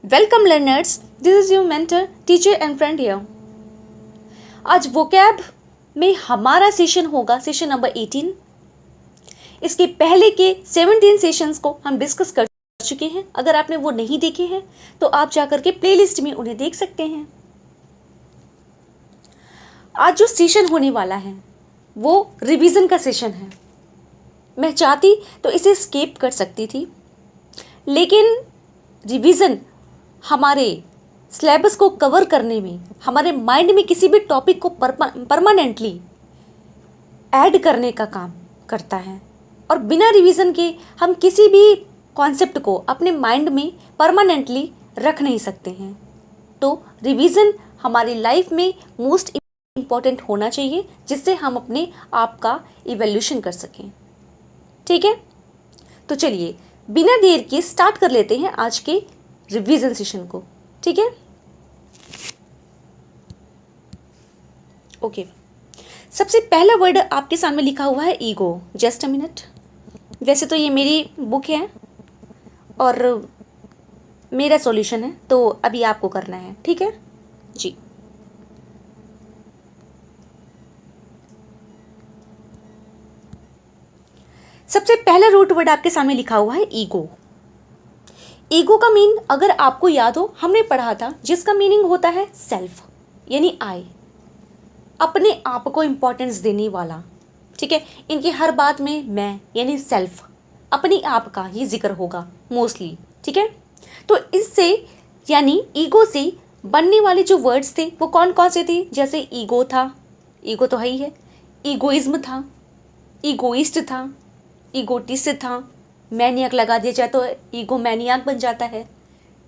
Welcome learners, this is your mentor, teacher and friend here. आज vocab में हमारा session होगा सेशन नंबर 18। इसके पहले के 17 सेशंस को हम डिस्कस कर चुके हैं। अगर आपने वो नहीं देखे हैं तो आप जाकर के प्लेलिस्ट में उन्हें देख सकते हैं। आज जो सेशन होने वाला है वो रिवीजन का सेशन है। मैं चाहती तो इसे स्किप कर सकती थी, लेकिन रिवीजन हमारे सिलेबस को कवर करने में, हमारे माइंड में किसी भी टॉपिक को परमानेंटली ऐड करने का काम करता है। और बिना रिवीजन के हम किसी भी कॉन्सेप्ट को अपने माइंड में परमानेंटली रख नहीं सकते हैं। तो रिवीजन हमारी लाइफ में मोस्ट इम्पॉर्टेंट होना चाहिए, जिससे हम अपने आप का इवैल्यूएशन कर सकें। ठीक है, तो चलिए बिना देर के स्टार्ट कर लेते हैं आज के रिवीजन सेशन को। ठीक है, ओके। सबसे पहला वर्ड आपके सामने लिखा हुआ है ईगो। Just a minute. वैसे तो ये मेरी बुक है और मेरा सॉल्यूशन है, तो अभी आपको करना है। ठीक है जी। सबसे पहला रूट वर्ड आपके सामने लिखा हुआ है ईगो। ईगो का मीन अगर आपको याद हो, हमने पढ़ा था, जिसका मीनिंग होता है सेल्फ, यानी आई, अपने आप को इंपॉर्टेंस देने वाला। ठीक है, इनकी हर बात में मैं यानी सेल्फ, अपने आप का ही जिक्र होगा मोस्टली। ठीक है, तो इससे यानी ईगो से बनने वाले जो वर्ड्स थे वो कौन कौन से थे? जैसे ईगो था, ईगो तो है ही है, ईगोइज्म था, ईगोइस्ट था, ईगोटिस्ट था, मैनियक लगा दिया जाए तो ईगो मैनियक बन जाता है।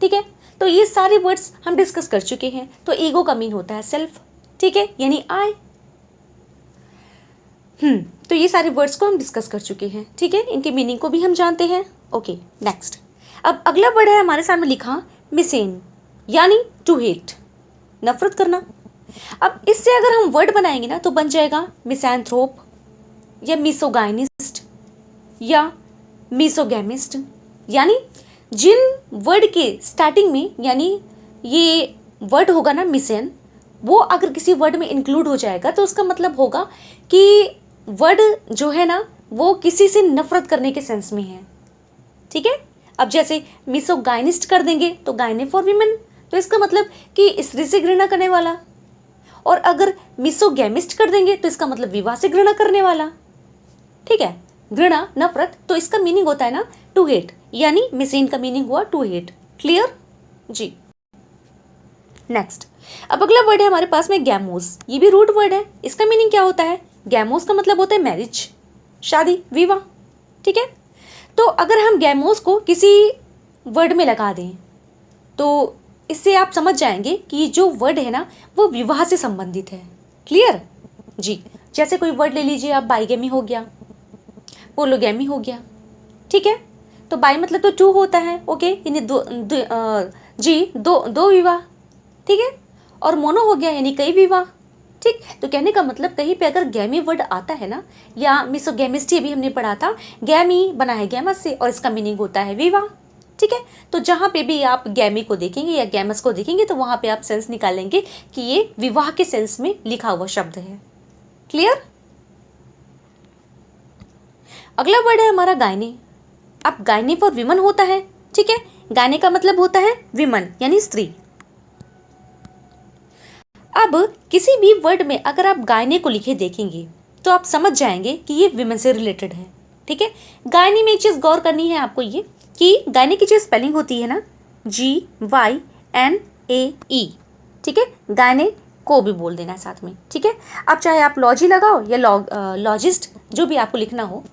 ठीक है, तो ये सारे वर्ड्स हम डिस्कस कर चुके हैं। तो ईगो का मीन होता है सेल्फ, ठीक है, यानी आई। तो ये सारे वर्ड्स को हम डिस्कस कर चुके हैं। ठीक है, इनके मीनिंग को भी हम जानते हैं। Okay, next. अब अगला वर्ड है हमारे सामने लिखा मिसेन, यानी टू हेट, नफरत करना। अब इससे अगर हम वर्ड बनाएंगे ना तो बन जाएगा मिसैंथ्रोप या मिसोगाइनिस्ट या मिसोगैमिस्ट। यानी जिन वर्ड के स्टार्टिंग में यानी ये वर्ड होगा ना मिसेन, वो अगर किसी वर्ड में इंक्लूड हो जाएगा तो उसका मतलब होगा कि वर्ड जो है ना वो किसी से नफरत करने के सेंस में है। ठीक है, अब जैसे मिसोगाइनिस्ट कर देंगे तो गायने फॉर वीमेन, तो इसका मतलब कि स्त्री से घृणा करने वाला। और अगर मिसोगैमिस्ट कर देंगे तो इसका मतलब विवाह से घृणा करने वाला। ठीक है, घृणा, नफरत, तो इसका मीनिंग होता है ना टू हेट, यानी मिसेन का मीनिंग हुआ टू हेट। क्लियर जी। नेक्स्ट, अब अगला वर्ड है हमारे पास में गैमोस। ये भी रूट वर्ड है। इसका मीनिंग क्या होता है? गैमोस का मतलब होता है मैरिज, शादी, विवाह। ठीक है, तो अगर हम गैमोस को किसी वर्ड में लगा दें तो इससे आप समझ जाएंगे कि जो वर्ड है ना वो विवाह से संबंधित है। क्लियर जी। जैसे कोई वर्ड ले लीजिए आप, बाइगेमी हो गया, पोलोगैमी हो गया। ठीक है, तो बाई मतलब तो टू होता है, ओके, यानी दो विवाह। ठीक है, और मोनो हो गया यानी कई विवाह। ठीक, तो कहने का मतलब कहीं पे अगर गैमी वर्ड आता है ना, या मिसोगैमिस्टी भी हमने पढ़ा था, गैमी बना है गैमस से और इसका मीनिंग होता है विवाह। ठीक है, तो जहाँ पे भी आप गैमी को देखेंगे या गैमस को देखेंगे तो वहाँ पे आप सेंस निकालेंगे कि ये विवाह के सेंस में लिखा हुआ शब्द है। क्लियर। अगला वर्ड है हमारा गायने। अब गायने फॉर विमन होता है। ठीक है, गायने का मतलब होता है विमन यानी स्त्री। अब किसी भी वर्ड में अगर आप गायने को लिखे देखेंगे तो आप समझ जाएंगे कि ये विमन से रिलेटेड है। ठीक है, गायने में एक चीज गौर करनी है आपको, ये कि गायने की जो स्पेलिंग होती है ना, GYNAE। ठीक है, गायने को भी बोल देना है साथ में। ठीक है, अब चाहे आप लॉजी लगाओ या लॉजिस्ट, जो भी आपको लिखना हो।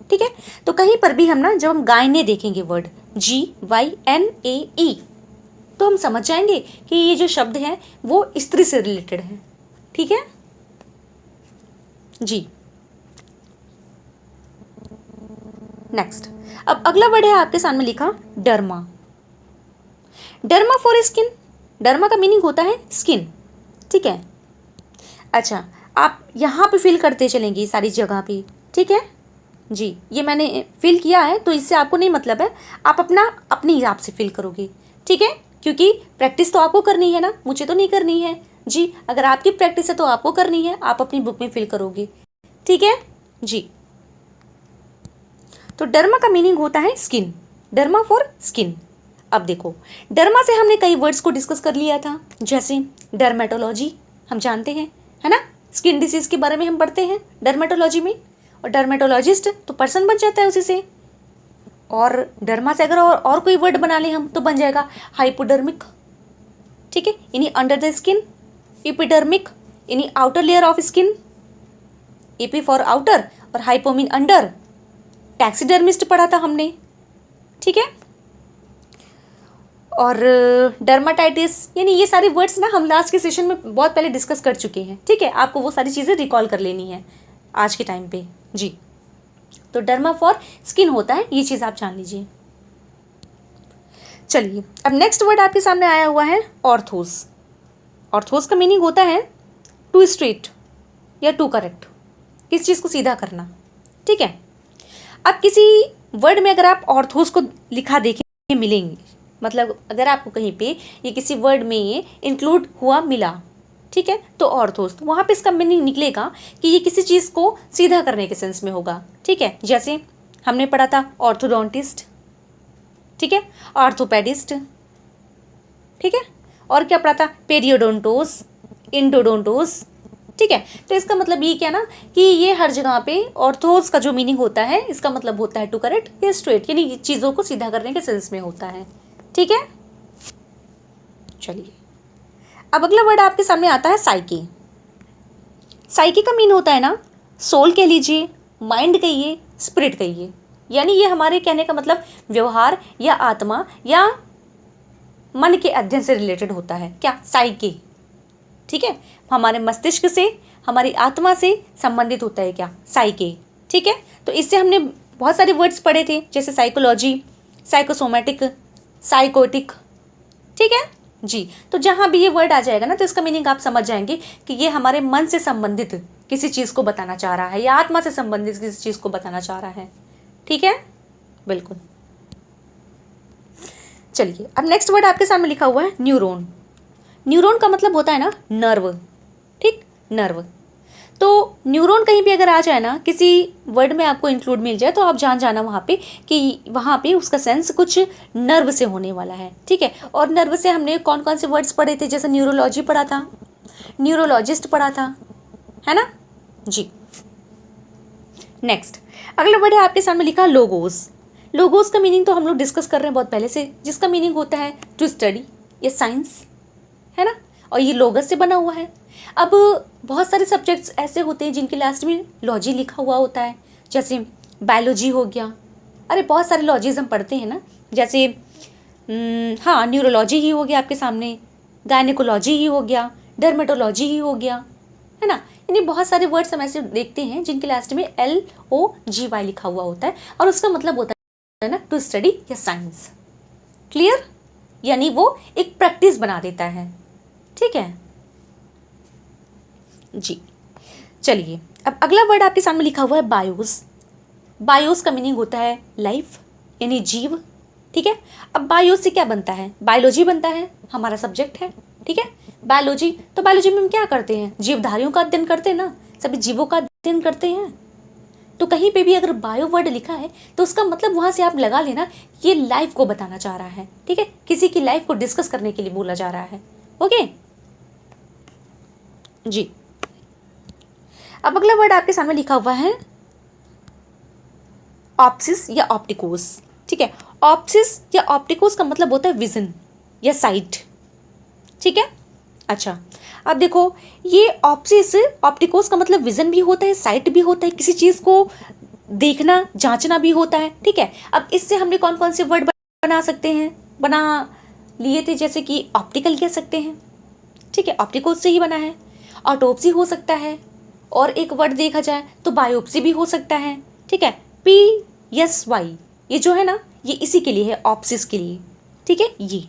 ठीक है, तो कहीं पर भी हम ना जब हम गायने देखेंगे वर्ड GYNAE तो हम समझ जाएंगे कि ये जो शब्द है वो स्त्री से रिलेटेड है। ठीक है जी। नेक्स्ट, अब अगला वर्ड है आपके सामने लिखा derma. Derma for skin. Derma का मीनिंग होता है स्किन। ठीक है, अच्छा, आप यहाँ पे फिल करते चलेंगे सारी जगह पे। ठीक है जी, ये मैंने फिल किया है तो इससे आपको नहीं मतलब है, आप अपने हिसाब से फिल करोगे। ठीक है, क्योंकि प्रैक्टिस तो आपको करनी है ना, मुझे तो नहीं करनी है जी। अगर आपकी प्रैक्टिस है तो आपको करनी है, आप अपनी बुक में फिल करोगे, ठीक है जी। तो डर्मा का मीनिंग होता है स्किन, डर्मा फॉर स्किन। अब देखो, डर्मा से हमने कई वर्ड्स को डिस्कस कर लिया था, जैसे डर्मेटोलॉजी हम जानते हैं, है ना, स्किन डिसीज के बारे में हम पढ़ते हैं डर्मेटोलॉजी में, और डर्मेटोलॉजिस्ट तो पर्सन बन जाता है उसी से। और डर्मा से अगर और कोई वर्ड बना लें हम तो बन जाएगा हाइपोडर्मिक, ठीक है, यानी अंडर द स्किन, एपिडर्मिक यानी outer layer of skin, AP for outer और हाइपो मीन अंडर, टैक्सीडर्मिस्ट पढ़ा था हमने, ठीक है। और डर्माटाइटिस, यानी ये सारे वर्ड्स ना हम लास्ट के सेशन में बहुत पहले डिस्कस कर चुके हैं, ठीक है, आपको वो सारी चीज़ें रिकॉल कर लेनी है आज के टाइम पे जी। तो डर्मा फॉर स्किन होता है, ये चीज़ आप जान लीजिए। चलिए, अब नेक्स्ट वर्ड आपके सामने आया हुआ है ऑर्थोस। ऑर्थोस का मीनिंग होता है टू स्ट्रेट या टू करेक्ट, किस चीज़ को सीधा करना, ठीक है। अब किसी वर्ड में अगर आप ऑर्थोस को लिखा देखें मिलेंगे, मतलब अगर आपको कहीं पे ये किसी वर्ड में ये इंक्लूड हुआ मिला, ठीक है, तो ऑर्थोस, तो वहाँ पे इसका मीनिंग निकलेगा कि ये किसी चीज़ को सीधा करने के सेंस में होगा, ठीक है। जैसे हमने पढ़ा था ऑर्थोडोंटिस्ट, ठीक है, ऑर्थोपेडिस्ट, ठीक है, और क्या पढ़ा था पेरियोडोंटोस, इंडोडोंटोस, ठीक है। तो इसका मतलब ये क्या ना कि ये हर जगह पे ऑर्थोस का जो मीनिंग होता है इसका मतलब होता है टू करेक्ट या स्ट्रेट, यानी चीज़ों को सीधा करने के सेंस में होता है, ठीक है। चलिए, अब अगला वर्ड आपके सामने आता है साइकी। साइकी का मीन होता है ना सोल कह लीजिए, माइंड कहिए, स्पिरिट कहिए, यानी ये हमारे कहने का मतलब व्यवहार या आत्मा या मन के अध्ययन से रिलेटेड होता है, क्या, साइकी, ठीक है, हमारे मस्तिष्क से, हमारी आत्मा से संबंधित होता है क्या, साइकी, ठीक है। तो इससे हमने बहुत सारे वर्ड्स पढ़े थे, जैसे साइकोलॉजी, साइकोसोमेटिक, साइकोटिक, ठीक है जी। तो जहाँ भी ये वर्ड आ जाएगा ना तो इसका मीनिंग आप समझ जाएंगे कि ये हमारे मन से संबंधित किसी चीज़ को बताना चाह रहा है या आत्मा से संबंधित किसी चीज़ को बताना चाह रहा है, ठीक है, बिल्कुल। चलिए, अब नेक्स्ट वर्ड आपके सामने लिखा हुआ है न्यूरॉन। न्यूरॉन का मतलब होता है ना नर्व, ठीक, नर्व। तो न्यूरॉन कहीं भी अगर आ जाए ना, किसी वर्ड में आपको इंक्लूड मिल जाए तो आप जान जाना वहाँ पे कि वहाँ पे उसका सेंस कुछ नर्व से होने वाला है, ठीक है। और नर्व से हमने कौन कौन से वर्ड्स पढ़े थे, जैसे न्यूरोलॉजी पढ़ा था, न्यूरोलॉजिस्ट पढ़ा था, है ना जी। नेक्स्ट अगला वर्ड है आपके सामने लिखा लोगोस। लोगोस का मीनिंग तो हम लोग डिस्कस कर रहे हैं बहुत पहले से, जिसका मीनिंग होता है टू स्टडी या साइंस, है ना, और ये लोगस से बना हुआ है। अब बहुत सारे सब्जेक्ट्स ऐसे होते हैं जिनके लास्ट में लॉजी लिखा हुआ होता है, जैसे बायोलॉजी हो गया, अरे बहुत सारे लॉजीज हम पढ़ते हैं ना, जैसे हाँ न्यूरोलॉजी ही हो गया आपके सामने, गायनेकोलॉजी ही हो गया, डर्मेटोलॉजी ही हो गया, है ना, यानी बहुत सारे वर्ड्स हम ऐसे देखते हैं जिनके लास्ट में LOGY लिखा हुआ होता है और उसका मतलब होता है ना टू स्टडी या साइंस, क्लियर, यानी वो एक प्रैक्टिस बना देता है, ठीक है जी। चलिए, अब अगला वर्ड आपके सामने लिखा हुआ है बायोस। बायोस का मीनिंग होता है लाइफ यानी जीव, ठीक है। अब बायोस से क्या बनता है, बायोलॉजी बनता है, हमारा सब्जेक्ट है, ठीक है, बायोलॉजी। तो बायोलॉजी में हम क्या करते हैं, जीवधारियों का अध्ययन करते हैं ना, सभी जीवों का अध्ययन करते हैं। तो कहीं पे भी अगर बायो वर्ड लिखा है तो उसका मतलब वहाँ से आप लगा लेना ये लाइफ को बताना चाह रहा है, ठीक है, किसी की लाइफ को डिस्कस करने के लिए बोला जा रहा है, ओके जी। अब अगला वर्ड आपके सामने लिखा हुआ है ऑप्सिस या ऑप्टिकोस, ठीक है। ऑप्सिस या ऑप्टिकोस का मतलब होता है विजन या साइट, ठीक है। अच्छा, अब देखो ये ऑप्सिस ऑप्टिकोस का मतलब विजन भी होता है, साइट भी होता है, किसी चीज़ को देखना जांचना भी होता है, ठीक है। अब इससे हमने कौन कौन से वर्ड बना सकते हैं, बना लिए थे, जैसे कि ऑप्टिकल कह सकते हैं, ठीक है, ऑप्टिकोस से ही बना है। ऑटोप्सी हो सकता है, और एक वर्ड देखा जाए तो बायोप्सी भी हो सकता है, ठीक है। PSY ये जो है ना ये इसी के लिए है, ऑप्सिस के लिए, ठीक है, ये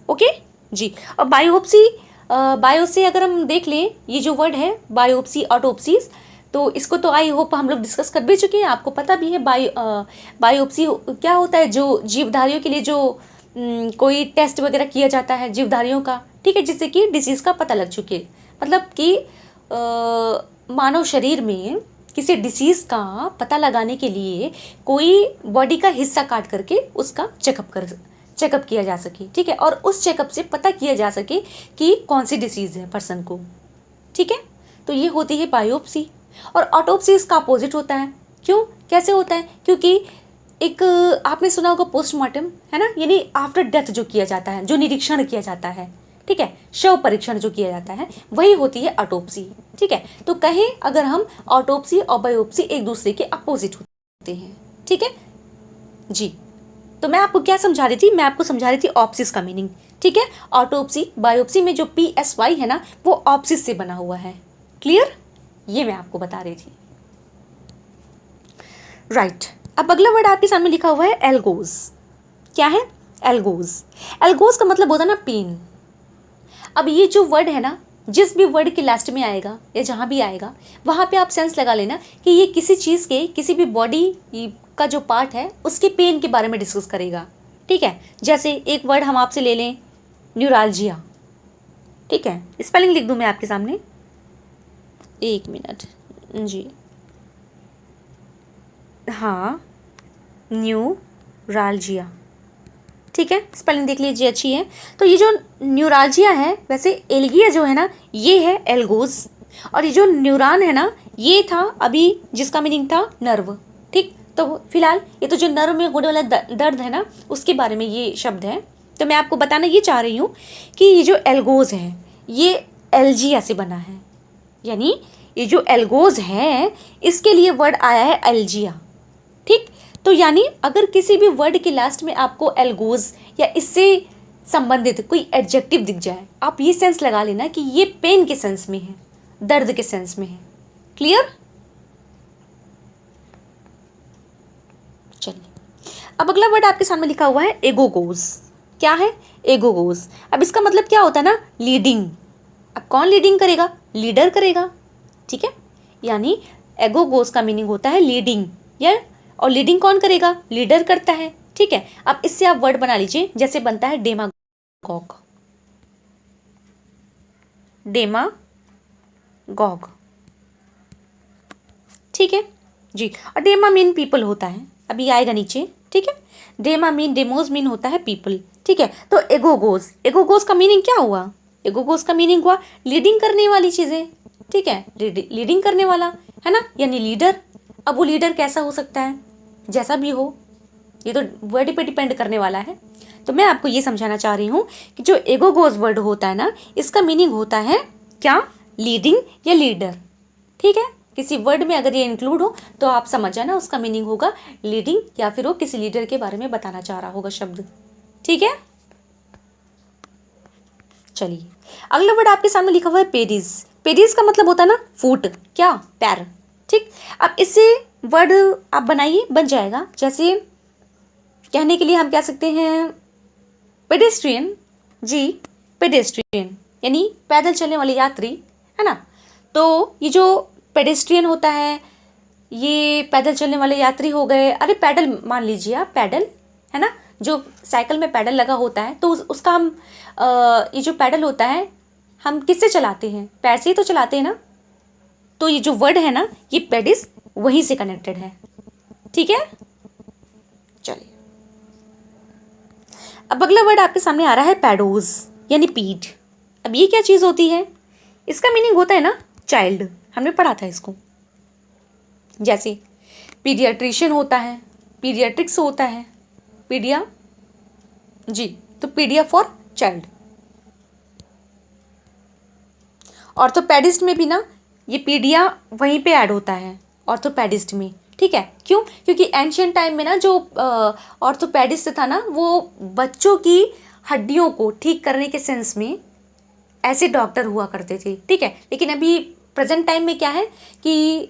ओके जी। और बायोप्सी बायो से अगर हम देख लें ये जो वर्ड है बायोप्सी ऑटोप्सीज, तो इसको तो आई होप हम लोग डिस्कस कर भी चुके हैं, आपको पता भी है बायोप्सी क्या होता है, जो जीवधारियों के लिए जो कोई टेस्ट वगैरह किया जाता है जीवधारियों का, ठीक है, जिससे कि डिसीज़ का पता लग चुके, मतलब कि मानव शरीर में किसी डिसीज़ का पता लगाने के लिए कोई बॉडी का हिस्सा काट करके उसका चेकअप किया जा सके, ठीक है, और उस चेकअप से पता किया जा सके कि कौन सी डिसीज़ है पर्सन को, ठीक है। तो ये होती है बायोप्सी। और ऑटोप्सी इसका अपोजिट होता है। क्यों, कैसे होता है? क्योंकि एक आपने सुना होगा पोस्टमार्टम, है ना, यानी आफ्टर डेथ जो किया जाता है, जो निरीक्षण किया जाता है, ठीक है, शव परीक्षण जो किया जाता है, वही होती है ऑटोप्सी, ठीक है। तो कहें अगर हम ऑटोप्सी और बायोप्सी एक दूसरे के अपोजिट होते हैं, ठीक है जी। तो मैं आपको क्या समझा रही थी? मैं आपको समझा रही थी ऑप्सिस का मीनिंग, ठीक है। ऑटोप्सी बायोप्सी में जो PSY है ना, वो ऑप्सिस से बना हुआ है। क्लियर? ये मैं आपको बता रही थी, राइट। अब अगला वर्ड आपके सामने लिखा हुआ है एल्गोज। क्या है? एल्गोज। एल्गोज का मतलब होता है ना पेन। अब ये जो वर्ड है ना, जिस भी वर्ड के लास्ट में आएगा या जहाँ भी आएगा, वहाँ पे आप सेंस लगा लेना कि ये किसी चीज़ के, किसी भी बॉडी का जो पार्ट है उसके पेन के बारे में डिस्कस करेगा, ठीक है। जैसे एक वर्ड हम आपसे ले लें, न्यूरालजिया, ठीक है। स्पेलिंग लिख दूँ मैं आपके सामने, एक मिनट जी, हाँ, न्यूरालजिया, ठीक है, स्पेलिंग देख लीजिए, अच्छी है। तो ये जो न्यूरालजिया है, वैसे एल्गिया जो है ना, ये है एल्गोज, और ये जो न्यूरॉन है ना, ये था अभी जिसका मीनिंग था नर्व, ठीक। तो फिलहाल ये तो जो नर्व में होने वाला दर्द है ना, उसके बारे में ये शब्द है। तो मैं आपको बताना ये चाह रही हूँ कि ये जो एल्गोज है, ये एल्जिया से बना है, यानी ये जो एल्गोज है इसके लिए वर्ड आया है एल्जिया, ठीक। तो यानी अगर किसी भी वर्ड के लास्ट में आपको एल्गोज या इससे संबंधित कोई एडजेक्टिव दिख जाए, आप ये सेंस लगा लेना कि ये पेन के सेंस में है, दर्द के सेंस में है। क्लियर? चलिए, अब अगला वर्ड आपके सामने लिखा हुआ है एगोगोज। क्या है? एगोगोज। अब इसका मतलब क्या होता है ना, लीडिंग। अब कौन लीडिंग करेगा? लीडर करेगा, ठीक है। यानी एगोगोज का मीनिंग होता है लीडिंग, या और लीडिंग कौन करेगा? लीडर करता है, ठीक है। अब इससे आप वर्ड बना लीजिए, जैसे बनता है डेमागॉग, डेमागॉग, ठीक है जी। और डेमा मीन पीपल होता है, अभी आएगा नीचे, ठीक है। डेमा मीन, डेमोज मीन होता है पीपल, ठीक है। तो एगोगोज, एगोगोज का मीनिंग क्या हुआ? एगोगोज का मीनिंग हुआ लीडिंग करने वाली चीज़ें, ठीक है, लीडिंग करने वाला, है ना, यानी लीडर। अब वो लीडर कैसा हो सकता है? जैसा भी हो, ये तो वर्ड पे डिपेंड करने वाला है। तो मैं आपको ये समझाना चाह रही हूँ कि जो एगोगोज वर्ड होता है ना, इसका मीनिंग होता है क्या? लीडिंग या लीडर, ठीक है। किसी वर्ड में अगर ये इंक्लूड हो तो आप समझ जाना उसका मीनिंग होगा लीडिंग, या फिर वो किसी लीडर के बारे में बताना चाह रहा होगा शब्द, ठीक है। चलिए, अगला वर्ड आपके सामने लिखा हुआ है पेडिस। पेडिस का मतलब होता है ना फुट, क्या? पैर, ठीक। अब इससे वर्ड आप बनाइए, बन जाएगा। जैसे कहने के लिए हम कह सकते हैं पेडेस्ट्रियन, जी, पेडेस्ट्रियन यानी पैदल चलने वाले यात्री, है ना। तो ये जो पेडेस्ट्रियन होता है, ये पैदल चलने वाले यात्री हो गए। अरे पैडल मान लीजिए आप, पैडल, है ना, जो साइकिल में पैडल लगा होता है, तो उसका हम ये जो पैडल होता है हम किससे चलाते हैं? पैर से ही तो चलाते हैं ना। तो ये जो वर्ड है ना, ये पेडिस वहीं से कनेक्टेड है, ठीक है। चलिए, अब अगला वर्ड आपके सामने आ रहा है पैडोज, यानी पीठ। अब ये क्या चीज़ होती है? इसका मीनिंग होता है ना चाइल्ड, हमने पढ़ा था इसको। जैसे पीडियाट्रिशियन होता है, पीडियाट्रिक्स होता है, पीडिया, जी, तो पीडिया फॉर चाइल्ड। ऑर्थोपेडिस्ट में भी ना ये पीडिया वहीं पे ऐड होता है, ऑर्थोपेडिस्ट में, ठीक है। क्यों? क्योंकि एंशियंट टाइम में ना जो ऑर्थोपेडिस्ट था ना, वो बच्चों की हड्डियों को ठीक करने के सेंस में ऐसे डॉक्टर हुआ करते थे, ठीक है। लेकिन अभी प्रेजेंट टाइम में क्या है कि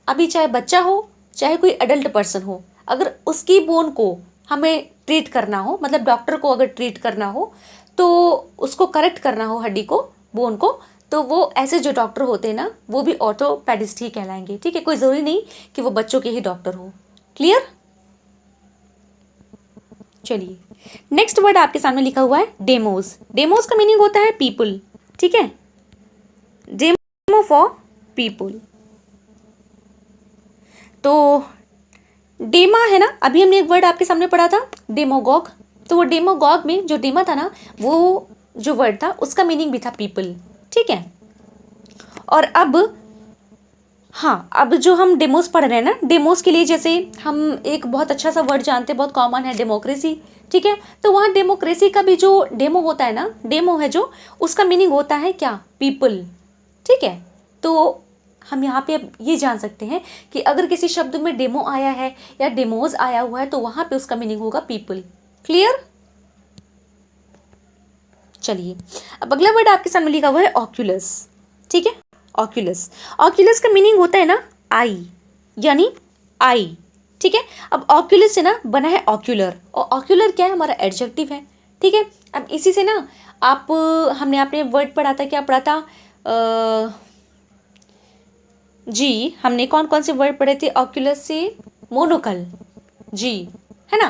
अभी चाहे बच्चा हो चाहे कोई एडल्ट पर्सन हो, अगर उसकी बोन को हमें ट्रीट करना हो, मतलब डॉक्टर को अगर ट्रीट करना हो, तो उसको करेक्ट करना हो हड्डी को, बोन को, तो वो ऐसे जो डॉक्टर होते हैं ना, वो भी ऑर्थोपेडिस्ट ही कहलाएंगे, ठीक है। कोई ज़रूरी नहीं कि वो बच्चों के ही डॉक्टर हो। क्लियर? चलिए, नेक्स्ट वर्ड आपके सामने लिखा हुआ है डेमोज। डेमोज का मीनिंग होता है पीपल, ठीक है, डेमो फॉर पीपल। तो डेमा है ना, अभी हमने एक वर्ड आपके सामने पढ़ा था डेमोगॉग, तो वो डेमोगॉग में जो डेमा था ना, वो जो वर्ड था उसका मीनिंग भी था पीपल, ठीक है। और अब हाँ, अब जो हम डेमोस पढ़ रहे हैं ना, डेमोस के लिए जैसे हम एक बहुत अच्छा सा वर्ड जानते हैं, बहुत कॉमन है, डेमोक्रेसी, ठीक है। तो वहाँ डेमोक्रेसी का भी जो डेमो होता है ना, डेमो है जो, उसका मीनिंग होता है क्या, पीपल, ठीक है। तो हम यहाँ पे अब ये जान सकते हैं कि अगर किसी शब्द में डेमो आया है या डेमोज आया हुआ है तो वहाँ पे उसका मीनिंग होगा पीपल। क्लियर? चलिए, अब अगला वर्ड आपके सामने लिखा हुआ है ऑक्यूलस, ठीक है। ऑक्यूलस, ऑक्यूलस का मीनिंग होता है ना आई, यानी आई, ठीक है। अब ऑक्यूलस से ना बना है ऑक्यूलर, और ऑक्यूलर क्या है, हमारा एडजेक्टिव है, ठीक है। अब इसी से ना आप, हमने आपने वर्ड पढ़ा था, क्या पढ़ा था जी, हमने कौन कौन से वर्ड पढ़े थे ऑक्यूलस से, मोनोकल जी, है ना।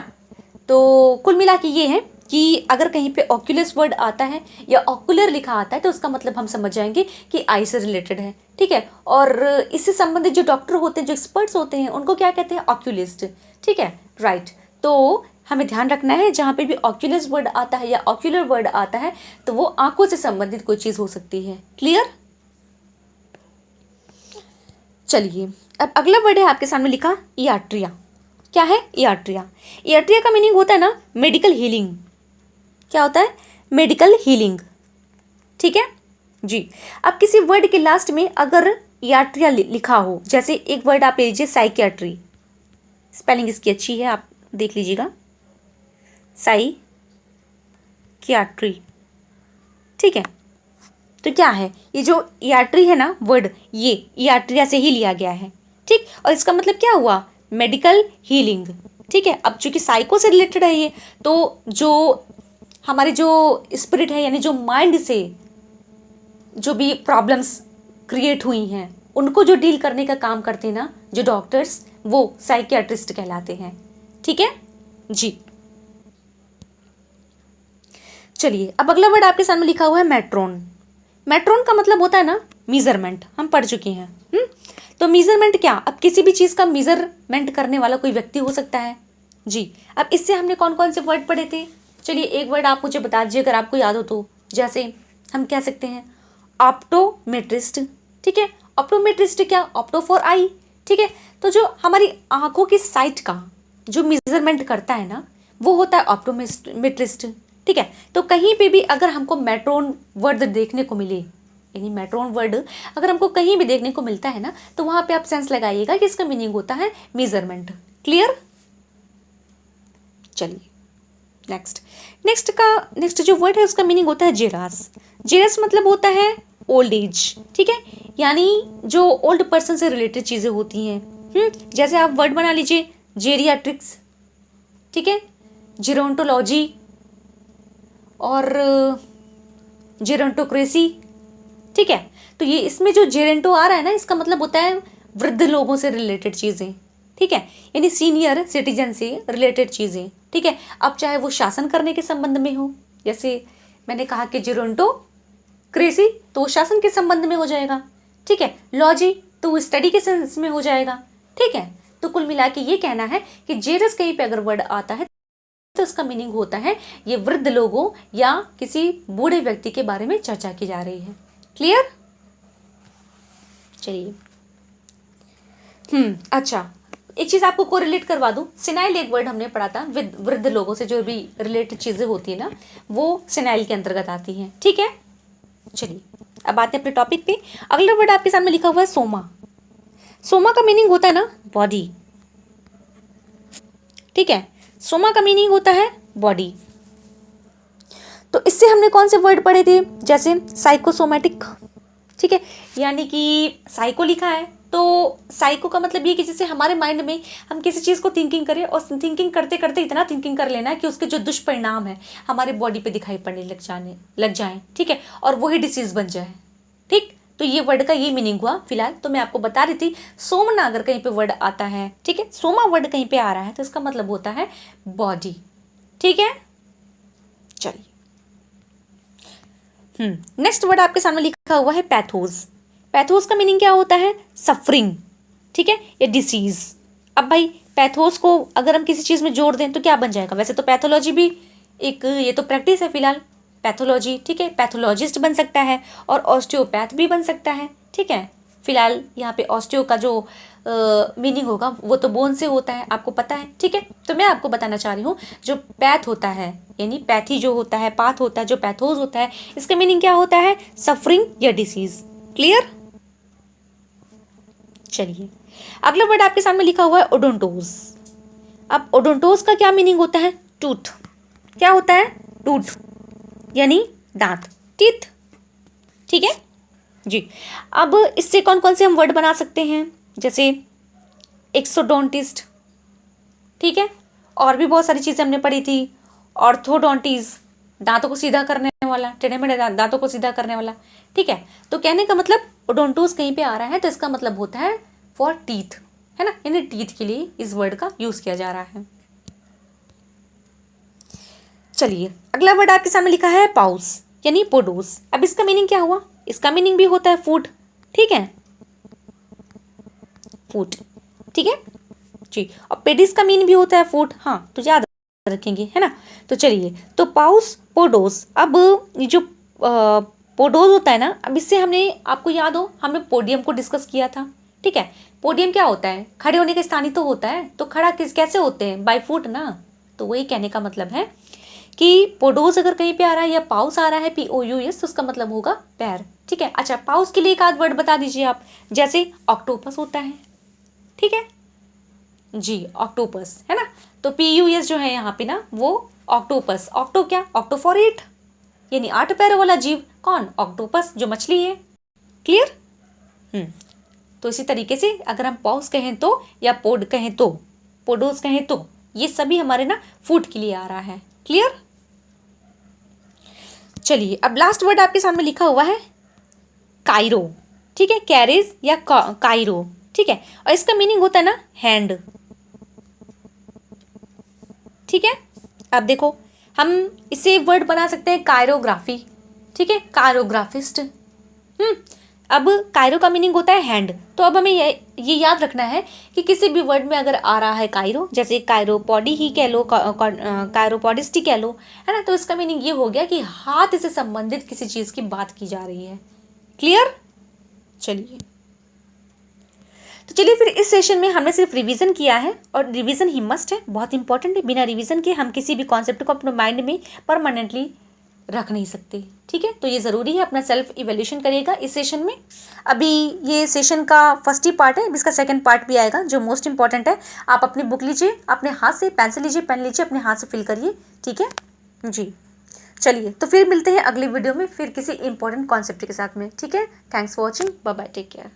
तो कुल मिला के ये है कि अगर कहीं पे ऑक्यूलस वर्ड आता है या ऑक्यूलर लिखा आता है तो उसका मतलब हम समझ जाएंगे कि आई से रिलेटेड है, ठीक है। और इससे संबंधित जो डॉक्टर होते हैं, जो एक्सपर्ट्स होते हैं, उनको क्या कहते हैं, ऑक्यूलिस्ट, ठीक है, राइट। तो हमें ध्यान रखना है जहाँ पे भी ऑक्यूलस वर्ड आता है या ऑक्यूलर वर्ड आता है तो वो आंखों से संबंधित कोई चीज़ हो सकती है। क्लियर? चलिए, अब अगला वर्ड है आपके सामने लिखा इयाट्रिया। क्या है इयाट्रिया? इयाट्रिया का मीनिंग होता है ना मेडिकल हीलिंग। क्या होता है? मेडिकल हीलिंग, ठीक है जी। अब किसी वर्ड के लास्ट में अगर इयाट्रिया लिखा हो, जैसे एक वर्ड आप ले लीजिए साइकियाट्री, स्पेलिंग इसकी अच्छी है, आप देख लीजिएगा, साइकियाट्री, ठीक है। तो क्या है, ये जो इयाट्री है ना वर्ड, ये इयाट्रिया से ही लिया गया है, ठीक। और इसका मतलब क्या हुआ, मेडिकल हीलिंग, ठीक है। अब चूंकि साइको से रिलेटेड है ये, तो जो हमारे जो स्पिरिट है, यानी जो माइंड से जो भी प्रॉब्लम्स क्रिएट हुई हैं उनको जो डील करने का काम करते हैं ना जो डॉक्टर्स, वो साइकियाट्रिस्ट कहलाते हैं, ठीक है जी। चलिए, अब अगला वर्ड आपके सामने लिखा हुआ है मेट्रोन। मेट्रोन का मतलब होता है ना मीजरमेंट, हम पढ़ चुके हैं। तो मीजरमेंट क्या, अब किसी भी चीज़ का मीजरमेंट करने वाला कोई व्यक्ति हो सकता है जी। अब इससे हमने कौन कौन से वर्ड पढ़े थे, चलिए एक वर्ड आप मुझे बता दीजिए अगर आपको याद हो तो। जैसे हम कह सकते हैं ऑप्टोमेट्रिस्ट, ठीक है। ऑप्टोमेट्रिस्ट क्या, ऑप्टो फॉर आई, ठीक है। तो जो हमारी आंखों की साइट का जो मेजरमेंट करता है ना, वो होता है ऑप्टोमेट्रिस्ट, ठीक है। तो कहीं पे भी अगर हमको मेट्रोन वर्ड देखने को मिले, यानी मेट्रोन वर्ड अगर हमको कहीं भी देखने को मिलता है ना, तो वहां पे आप सेंस लगाइएगा कि इसका मीनिंग होता है मेजरमेंट। क्लियर? चलिए, नेक्स्ट जो वर्ड है उसका मीनिंग होता है जेरास। जेरास मतलब होता है ओल्ड एज, ठीक है, यानी जो ओल्ड पर्सन से रिलेटेड चीजें होती हैं। जैसे आप वर्ड बना लीजिए जेरियाट्रिक्स, ठीक है, जेरोंटोलॉजी और जेरोंटोक्रेसी, ठीक है। तो ये इसमें जो जेरेंटो आ रहा है ना, इसका मतलब होता है वृद्ध लोगों से रिलेटेड चीज़ें, ठीक है, यानी सीनियर सिटीजन से रिलेटेड चीज़ें, ठीक है। अब चाहे वो शासन करने के संबंध में हो, जैसे मैंने कहा कि जेरोंटोक्रेसी तो शासन के संबंध में हो जाएगा, ठीक है। लॉजी तो स्टडी के सेंस में हो जाएगा, ठीक है। तो कुल मिला के ये कहना है कि जेरस कहीं पे अगर वर्ड आता है तो उसका मीनिंग होता है ये वृद्ध लोगों या किसी बूढ़े व्यक्ति के बारे में चर्चा की जा रही है। क्लियर? चलिए, अच्छा, एक चीज आपको कोरिलेट करवा दूं, सिनाइल एक वर्ड हमने पढ़ा था, वृद्ध लोगों से जो भी रिलेटेड चीजें होती है ना, वो सिनाइल के अंतर्गत आती हैं, ठीक है। चलिए, अब आते हैं अपने टॉपिक पे। अगला वर्ड आपके सामने लिखा हुआ है सोमा। सोमा का मीनिंग होता है ना बॉडी, ठीक है। सोमा का मीनिंग होता है बॉडी। तो इससे हमने कौन से वर्ड पढ़े थे, जैसे साइकोसोमैटिक, ठीक है, यानी कि साइको लिखा है तो साइको का मतलब ये कि जैसे हमारे माइंड में हम किसी चीज़ को थिंकिंग करें और थिंकिंग करते करते इतना थिंकिंग कर लेना है कि उसके जो दुष्परिणाम है हमारे बॉडी पे दिखाई पड़ने लग जाए, ठीक है, और वही डिसीज बन जाए, ठीक। तो ये वर्ड का ये मीनिंग हुआ। फिलहाल तो मैं आपको बता रही थी, सोमना अगर कहीं पे वर्ड आता है, ठीक है, सोमा वर्ड कहीं पे आ रहा है तो इसका मतलब होता है बॉडी, ठीक है चलिए नेक्स्ट वर्ड आपके सामने लिखा हुआ है पैथोस। पैथोस का मीनिंग क्या होता है? सफरिंग, ठीक है, या डिसीज। अब भाई पैथोस को अगर हम किसी चीज़ में जोड़ दें तो क्या बन जाएगा? वैसे तो पैथोलॉजी भी एक, ये तो प्रैक्टिस है फिलहाल, पैथोलॉजी, ठीक है, पैथोलॉजिस्ट बन सकता है और ऑस्टियोपैथ भी बन सकता है, ठीक है। फिलहाल यहाँ पे ऑस्टियो का जो मीनिंग होगा वो तो बोन से होता है, आपको पता है, ठीक है। तो मैं आपको बताना चाह रही हूँ जो पैथ होता है, यानी पैथी जो होता है, पाथ होता है, जो पैथोस होता है, इसका मीनिंग क्या होता है? सफरिंग या डिसीज। क्लियर? चलिए अगला वर्ड आपके सामने लिखा हुआ है ओडोंटोस। अब ओडोंटोस का क्या मीनिंग होता है? टूथ। क्या होता है? टूथ यानी दांत, टीथ, ठीक है जी। अब इससे कौन कौन से हम वर्ड बना सकते हैं? जैसे एक्सोडोंटिस्ट, ठीक है, और भी बहुत सारी चीज़ें हमने पढ़ी थी। ऑर्थोडोंटिस, दांतों को सीधा करने वाला, टेढ़े मेढ़े दांतों को सीधा करने वाला, ठीक है। तो कहने का मतलब ओडोंटोस कहीं पे आ रहा है तो इसका मतलब होता है फॉर टीथ, है ना, यानी टीथ के लिए इस वर्ड का यूज किया जा रहा है। चलिए अगला वर्ड आपके सामने लिखा है पाउस यानी पोडोस। अब इसका मीनिंग क्या हुआ? इसका मीनिंग भी होता है फूड, ठीक है, फूड, ठीक है जी। और पेडिस का मीनिंग भी होता है फूड, हाँ तो याद रखेंगे, है ना। तो चलिए, तो पाउस पोडोस। अब ये जो पोडोस होता है ना, अब इससे हमने, आपको याद हो, हमने पोडियम को डिस्कस किया था, ठीक है। पोडियम क्या होता है? खड़े होने का स्थान ही तो होता है, तो खड़ा कैसे होते हैं? बाय फुट ना। तो वही कहने का मतलब है कि पोडोस अगर कहीं पे आ रहा है या पाउस आ रहा है, POUS, तो उसका मतलब होगा पैर, ठीक है। अच्छा, पाउस के लिए एक आध वर्ड बता दीजिए आप, जैसे ऑक्टोपस होता है, ठीक है जी, ऑक्टोपस, है ना। तो PUS जो है यहाँ पे ना, वो ऑक्टोपस, ऑक्टो क्या? ऑक्टो फॉर 8, यानी 8 पैरों वाला जीव। कौन? ऑक्टोपस, जो मछली है। क्लियर? तो इसी तरीके से अगर हम पाउस कहें तो, या पोड कहें तो, पोडोस कहें तो, ये सभी हमारे ना फूड के लिए आ रहा है। क्लियर? चलिए अब लास्ट वर्ड आपके सामने लिखा हुआ है काइरो, ठीक है, कैरेज या काइरो, ठीक है, और इसका मीनिंग होता है ना हैंड, ठीक है। अब देखो, हम इसे वर्ड बना सकते हैं कायरोग्राफी, ठीक है, कायरोग्राफिस्ट। अब कायरो का मीनिंग होता है हैंड। तो अब हमें ये याद रखना है कि किसी भी वर्ड में अगर आ रहा है कायरो, जैसे कायरोपॉडी ही कह लो, कायरोपॉडिस्ट ही कह लो, है ना, तो इसका मीनिंग ये हो गया कि हाथ से संबंधित किसी चीज़ की बात की जा रही है। क्लियर? चलिए, तो चलिए फिर इस सेशन में हमने सिर्फ रिवीजन किया है, और रिवीजन ही मस्ट है, बहुत इंपॉर्टेंट है। बिना रिवीजन के हम किसी भी कॉन्सेप्ट को अपने माइंड में परमानेंटली रख नहीं सकते, ठीक है। तो ये ज़रूरी है, अपना सेल्फ इवैल्यूएशन करिएगा इस सेशन में। अभी ये सेशन का फर्स्ट ही पार्ट है, इसका सेकंड पार्ट भी आएगा जो मोस्ट इंपॉर्टेंट है। आप अपनी बुक लीजिए, अपने हाथ से पेंसिल लीजिए, पेन लीजिए, अपने हाथ से फिल करिए, ठीक है जी। चलिए, तो फिर मिलते हैं अगली वीडियो में, फिर किसी इंपॉर्टेंट कॉन्सेप्ट के साथ में, ठीक है। Thanks for watching, bye bye, take care.